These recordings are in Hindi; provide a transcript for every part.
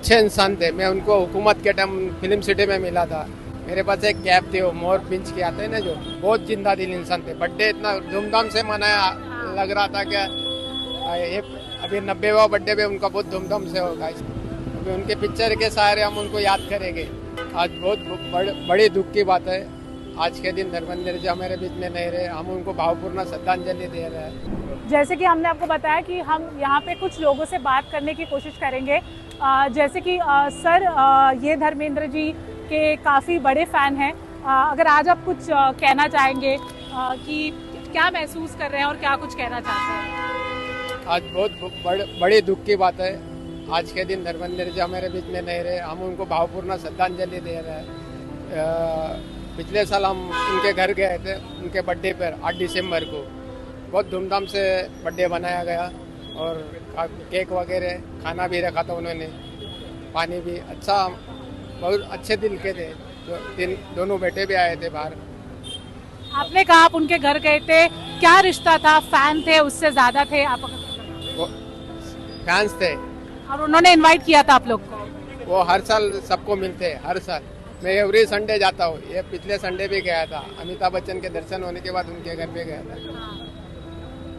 अच्छे इंसान थे। मैं उनको हुकूमत के टाइम फिल्म सिटी में मिला था। मेरे पास एक कैब थी, वो मोर पिंच के आते हैं ना, जो बहुत जिंदा दिल इंसान थे। बर्थडे इतना धूमधाम से मनाया, लग रहा था कि ये अभी 90वां बर्थडे पे उनका बहुत धूमधाम से होगा। अभी उनके पिक्चर के सहारे हम उनको याद करेंगे। आज बहुत बड़ी दुख की बात है। आज के दिन धर्मेंद्र जी हमारे बीच में नहीं रहे। हम उनको भावपूर्ण श्रद्धांजलि दे रहे हैं। जैसे कि हमने आपको बताया कि हम यहाँ पे कुछ लोगों से बात करने की कोशिश करेंगे। जैसे कि सर, ये धर्मेंद्र जी के काफ़ी बड़े फ़ैन हैं। अगर आज आप कुछ कहना चाहेंगे कि क्या महसूस कर रहे हैं और क्या कुछ कहना चाहते हैं? आज बहुत बड़ी दुख की बात है। आज के दिन धर्मेंद्र जी हमारे बीच में नहीं रहे। हम उनको भावपूर्ण श्रद्धांजलि दे रहे हैं। पिछले साल हम उनके घर गए थे, उनके बर्थडे पर 8 दिसंबर को बहुत धूमधाम से बर्थडे बनाया गया और केक वगैरह खाना भी रखा था उन्होंने, पानी भी अच्छा, बहुत अच्छे दिल के थे। दोनों बेटे भी आए थे बाहर। आपने कहा आप उनके घर गए थे, क्या रिश्ता था? फैन थे, उससे ज्यादा थे आप? फैंस थे और उन्होंने इनवाइट किया था आप लोग को? वो हर साल सबको मिलते हैं, हर साल। मैं एवरी संडे जाता हूँ। ये पिछले संडे भी गया था। अमिताभ बच्चन के दर्शन होने के बाद उनके घर पे गया था।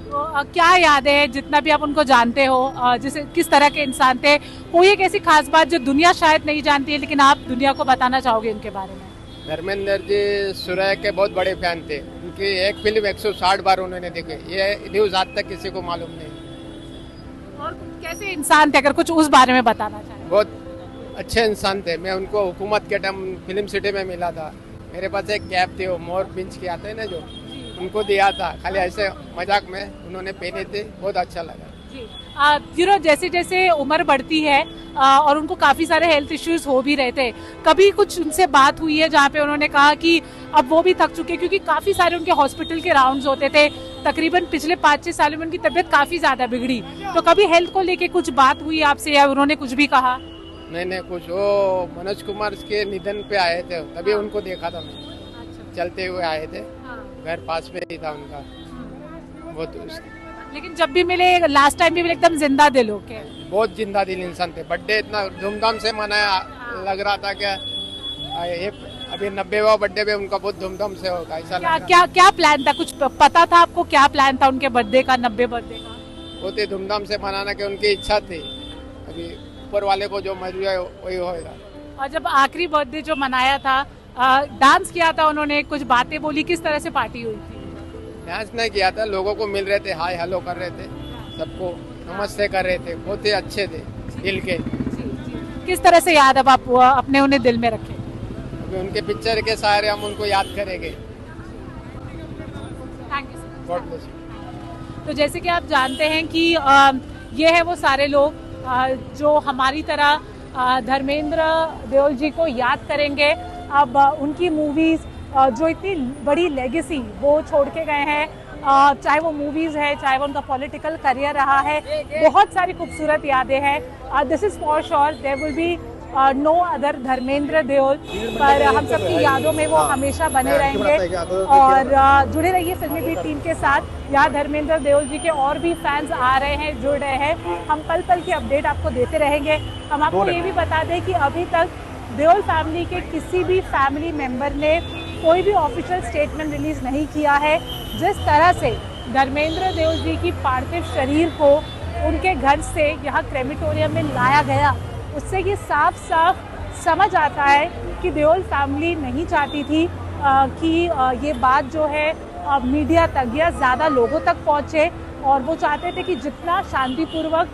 तो क्या याद है, जितना भी आप उनको जानते हो, जिसे किस तरह के इंसान थे? कोई एक ऐसी खास बात जो दुनिया शायद नहीं जानती है लेकिन आप दुनिया को बताना चाहोगे उनके बारे में? धर्मेंद्र जी सूर्य के बहुत बड़े फैन थे। उनकी एक फिल्म 160 बार उन्होंने देखी। ये न्यूज आज तक किसी को मालूम नहीं। और कैसे इंसान थे, अगर कुछ उस बारे में बताना चाहें? बहुत अच्छे इंसान थे। मैं उनको हुकूमत के टाइम फिल्म सिटी में मिला था। मेरे पास एक कैब थी, वो मोर पिंच के आते हैं ना, जो उनको दिया था, खाली ऐसे मजाक में उन्होंने पहने थे। बहुत अच्छा लगा। जैसे जैसे उम्र बढ़ती है और उनको काफी सारे हेल्थ इश्यूज हो भी रहे थे, कभी कुछ उनसे बात हुई है जहाँ पे उन्होंने कहा कि अब वो भी थक चुके, क्योंकि काफी सारे उनके हॉस्पिटल के राउंड्स होते थे, तकरीबन पिछले 5-6 सालों में उनकी तबीयत काफी ज्यादा बिगड़ी, तो कभी हेल्थ को लेके कुछ बात हुई आपसे या उन्होंने कुछ भी कहा? नहीं, कुछ वो मनोज कुमार के निधन पे आए थे, तभी उनको देखा था मैं। अच्छा। चलते हुए आए थे। घर पास में ही था उनका। बहुत लेकिन जब भी मिले, लास्ट टाइम भी मिले, एकदम जिंदा दिल हो के। बहुत जिंदा दिल इंसान थे। बर्थडे इतना धूमधाम से मनाया, लग रहा था कि ये अभी 90वां बर्थडे पे उनका बहुत धूमधाम से होगा। ऐसा क्या प्लान था? कुछ पता था आपको क्या प्लान था उनके बर्थडे का, 90 बर्थडे का? बहुत ही धूमधाम से मनाना की उनकी इच्छा थी। अभी ऊपर वाले को जो मंजूर है वही होगा। और जब आखिरी बर्थडे जो मनाया था, डांस किया था उन्होंने, कुछ बातें बोली, किस तरह से पार्टी हुई थी? डांस नहीं किया था, लोगों को मिल रहे थे, हाय हेलो कर रहे थे, सबको नमस्ते कर रहे थे। बहुत ही अच्छे थे दिल के। किस तरह से याद अब आप अपने उन्हें दिल में रखे? अभी उनके पिक्चर के सहारे हम उनको याद करेंगे। Thank you. God bless. तो जैसे कि आप जानते हैं कि ये है वो सारे लोग जो हमारी तरह धर्मेंद्र देओल जी को याद करेंगे। अब उनकी मूवीज़ जो इतनी बड़ी लेगेसी वो छोड़ के गए हैं, चाहे वो मूवीज़ है, चाहे वो उनका पॉलिटिकल करियर रहा है, बहुत सारी खूबसूरत यादें हैं। This is for sure there will be no other Dharmendra Deol, पर हम सबकी यादों में वो हमेशा बने रहेंगे। और जुड़े रहिए फिल्मी बीट टीम के साथ। यहाँ धर्मेंद्र देओल जी के और भी फैंस आ रहे हैं, जुड़ रहे हैं। हम पल पल की अपडेट आपको देते रहेंगे। हम आपको ये भी बता दें कि अभी तक देओल फैमिली के किसी भी फैमिली मेंबर ने कोई भी ऑफिशियल स्टेटमेंट रिलीज नहीं किया है। जिस तरह से धर्मेंद्र देओल जी की पार्थिव शरीर को उनके घर से यहाँ क्रेमिटोरियम में लाया गया, उससे ये साफ साफ समझ आता है कि देओल फैमिली नहीं चाहती थी कि ये बात जो है मीडिया तक या ज़्यादा लोगों तक पहुँचे, और वो चाहते थे कि जितना शांतिपूर्वक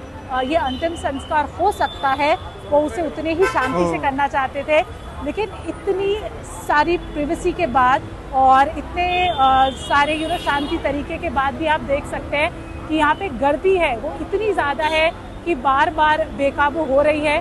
ये अंतिम संस्कार हो सकता है वो उसे उतने ही शांति से करना चाहते थे। लेकिन इतनी सारी प्रिवेसी के बाद और इतने सारे शांति तरीके के बाद भी आप देख सकते हैं कि यहाँ पे गर्दी है वो इतनी ज़्यादा है कि बार बार बेकाबू हो रही है।